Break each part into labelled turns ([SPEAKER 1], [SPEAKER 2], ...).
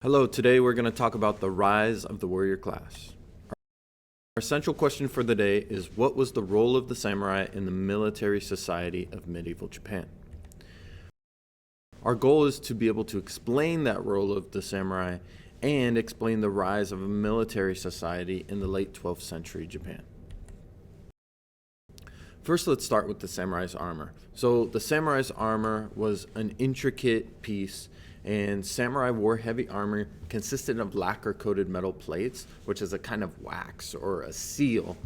[SPEAKER 1] Hello, today we're going to talk about the rise of the warrior class. Our central question for the day is, what was the role of the samurai in the military society of medieval Japan? Our goal is to be able to explain that role of the samurai and explain the rise of a military society in the late 12th century Japan. First, let's start with the samurai's armor. So the samurai's armor was an intricate piece, and samurai wore heavy armor consisted of lacquer-coated metal plates, which is a kind of wax or a seal,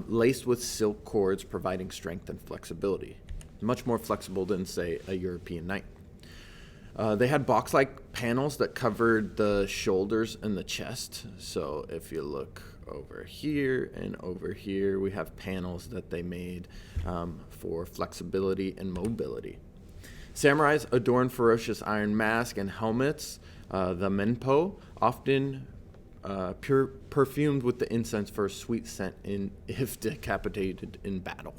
[SPEAKER 1] laced with silk cords providing strength and flexibility. Much more flexible than, say, a European knight. They had box-like panels that covered the shoulders and the chest. So if you look over here and over here, we have panels that they made for flexibility and mobility. Samurais adorned ferocious iron masks and helmets, the menpo, often perfumed with the incense for a sweet scent if decapitated in battle.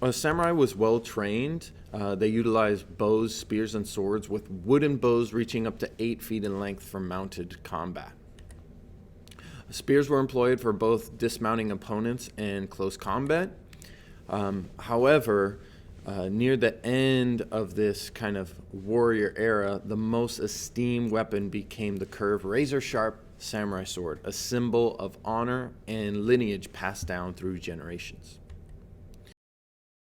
[SPEAKER 1] A samurai was well trained. They utilized bows, spears, and swords, with wooden bows reaching up to 8 feet in length for mounted combat. Spears were employed for both dismounting opponents and close combat. However, near the end of this kind of warrior era, the most esteemed weapon became the curved, razor-sharp samurai sword, a symbol of honor and lineage passed down through generations.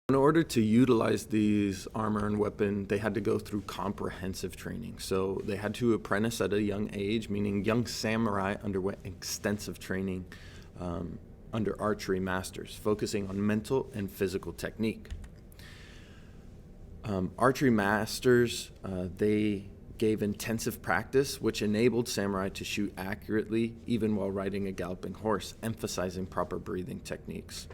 [SPEAKER 1] In order to utilize these armor and weapon, they had to go through comprehensive training. So they had to apprentice at a young age, meaning young samurai underwent extensive training under archery masters, focusing on mental and physical technique. Archery masters, they gave intensive practice, which enabled samurai to shoot accurately even while riding a galloping horse, emphasizing proper breathing techniques.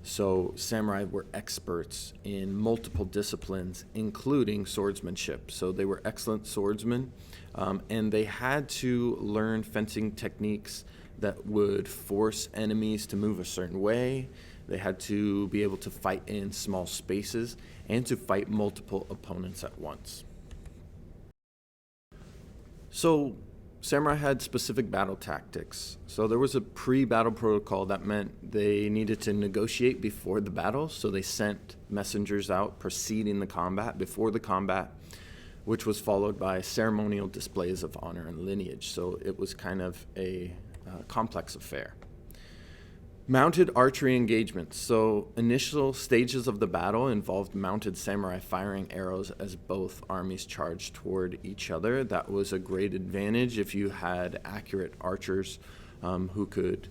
[SPEAKER 1] So samurai were experts in multiple disciplines, including swordsmanship. So they were excellent swordsmen, and they had to learn fencing techniques that would force enemies to move a certain way. They had to be able to fight in small spaces and to fight multiple opponents at once. So samurai had specific battle tactics. So there was a pre-battle protocol that meant they needed to negotiate before the battle. So they sent messengers out preceding the combat, before the combat, which was followed by ceremonial displays of honor and lineage. So it was kind of a complex affair. Mounted archery engagements. So initial stages of the battle involved mounted samurai firing arrows as both armies charged toward each other. That was a great advantage if you had accurate archers who could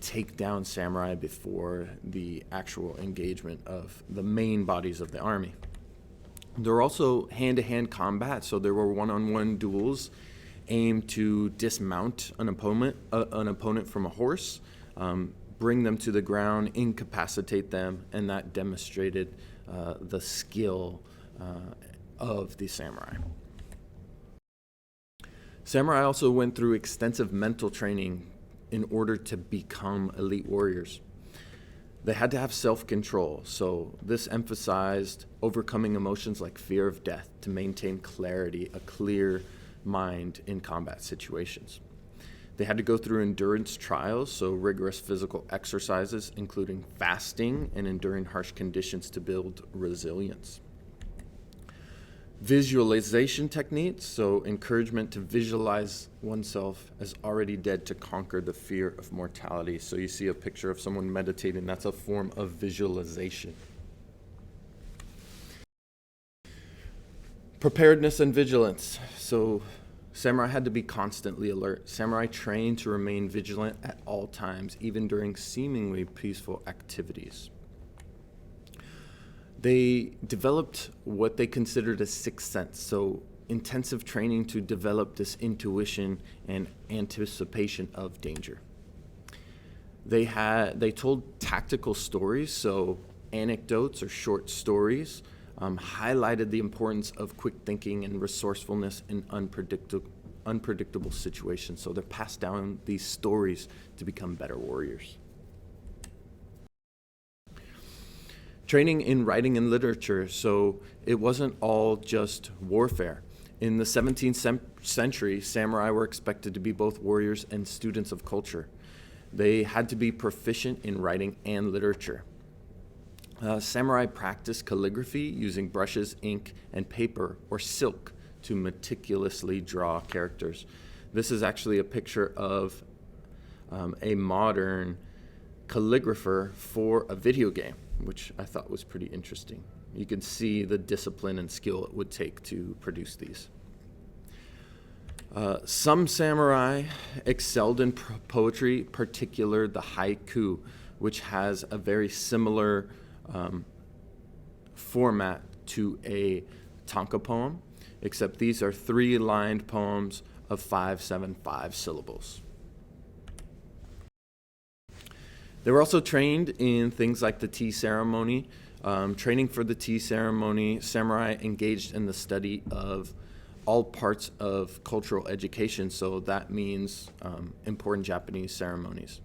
[SPEAKER 1] take down samurai before the actual engagement of the main bodies of the army. There were also hand-to-hand combat, so there were one-on-one duels aimed to dismount an opponent from a horse, bring them to the ground, incapacitate them, and that demonstrated the skill of the samurai. Samurai also went through extensive mental training in order to become elite warriors. They had to have self-control, so this emphasized overcoming emotions like fear of death to maintain clarity, a clear mind in combat situations. They had to go through endurance trials, so rigorous physical exercises, including fasting and enduring harsh conditions to build resilience. Visualization techniques, so encouragement to visualize oneself as already dead to conquer the fear of mortality. So you see a picture of someone meditating, that's a form of visualization. Preparedness and vigilance. So samurai had to be constantly alert. Samurai trained to remain vigilant at all times, even during seemingly peaceful activities. They developed what they considered a sixth sense, so intensive training to develop this intuition and anticipation of danger. They told tactical stories, so anecdotes or short stories, highlighted the importance of quick thinking and resourcefulness in unpredictable situations. So they passed down these stories to become better warriors. Training in writing and literature, so it wasn't all just warfare. In the 17th century, samurai were expected to be both warriors and students of culture. They had to be proficient in writing and literature. Samurai practiced calligraphy using brushes, ink, and paper or silk to meticulously draw characters. This is actually a picture of a modern calligrapher for a video game, which I thought was pretty interesting. You can see the discipline and skill it would take to produce these. Some samurai excelled in poetry, particularly the haiku, which has a very similar format to a tanka poem, except these are 3-lined poems of 5-7-5 syllables. They were also trained in things like the tea ceremony. Training for the tea ceremony, samurai engaged in the study of all parts of cultural education, so that means important Japanese ceremonies.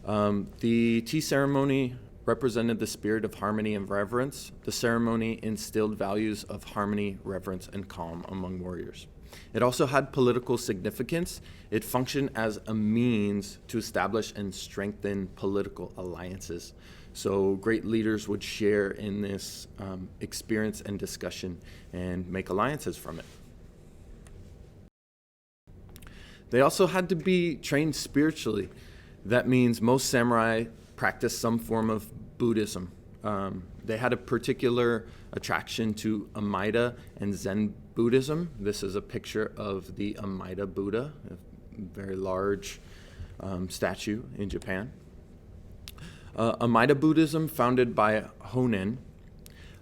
[SPEAKER 1] The tea ceremony represented the spirit of harmony and reverence. The ceremony instilled values of harmony, reverence, and calm among warriors. It also had political significance. It functioned as a means to establish and strengthen political alliances. So great leaders would share in this experience and discussion and make alliances from it. They also had to be trained spiritually. That means most samurai practiced some form of Buddhism. They had a particular attraction to Amida and Zen Buddhism. This is a picture of the Amida Buddha, a very large statue in Japan. Amida Buddhism, founded by Honen,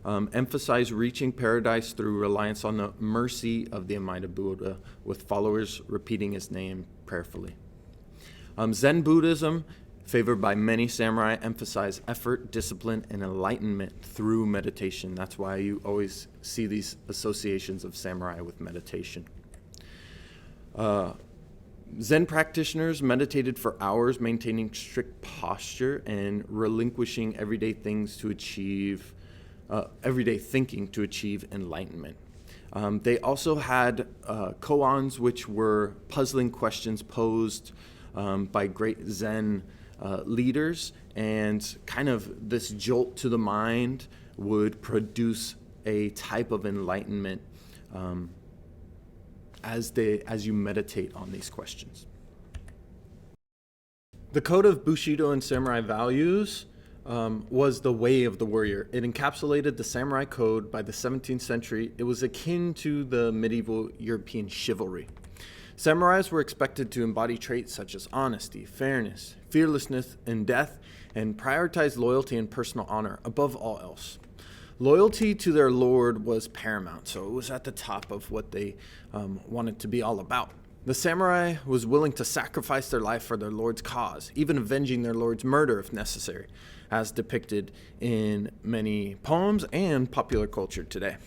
[SPEAKER 1] emphasized reaching paradise through reliance on the mercy of the Amida Buddha, with followers repeating his name prayerfully. Zen Buddhism, favored by many samurai, emphasized effort, discipline, and enlightenment through meditation. That's why you always see these associations of samurai with meditation. Zen practitioners meditated for hours, maintaining strict posture and relinquishing everyday thinking to achieve enlightenment. They also had koans, which were puzzling questions posed by great Zen leaders, and kind of this jolt to the mind would produce a type of enlightenment as you meditate on these questions. The code of Bushido and samurai values was the way of the warrior. It encapsulated the samurai code by the 17th century. It was akin to the medieval European chivalry. Samurais were expected to embody traits such as honesty, fairness, fearlessness in death, and prioritize loyalty and personal honor above all else. Loyalty to their lord was paramount, so it was at the top of what they wanted to be all about. The samurai was willing to sacrifice their life for their lord's cause, even avenging their lord's murder if necessary, as depicted in many poems and popular culture today.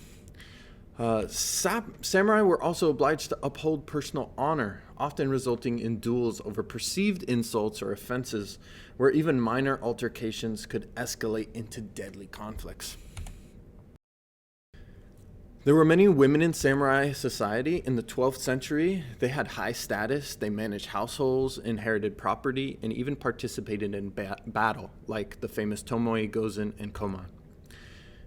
[SPEAKER 1] Samurai were also obliged to uphold personal honor, often resulting in duels over perceived insults or offenses, where even minor altercations could escalate into deadly conflicts. There were many women in samurai society. In the 12th century, they had high status, they managed households, inherited property, and even participated in battle, like the famous Tomoe Gozen and Koman.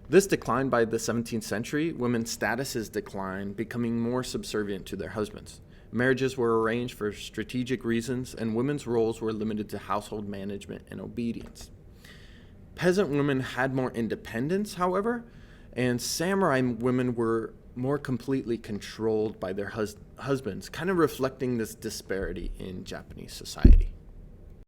[SPEAKER 1] This declined by the 17th century. Women's statuses declined, becoming more subservient to their husbands. Marriages were arranged for strategic reasons, and women's roles were limited to household management and obedience. Peasant women had more independence, however, and samurai women were more completely controlled by their husbands, kind of reflecting this disparity in Japanese society.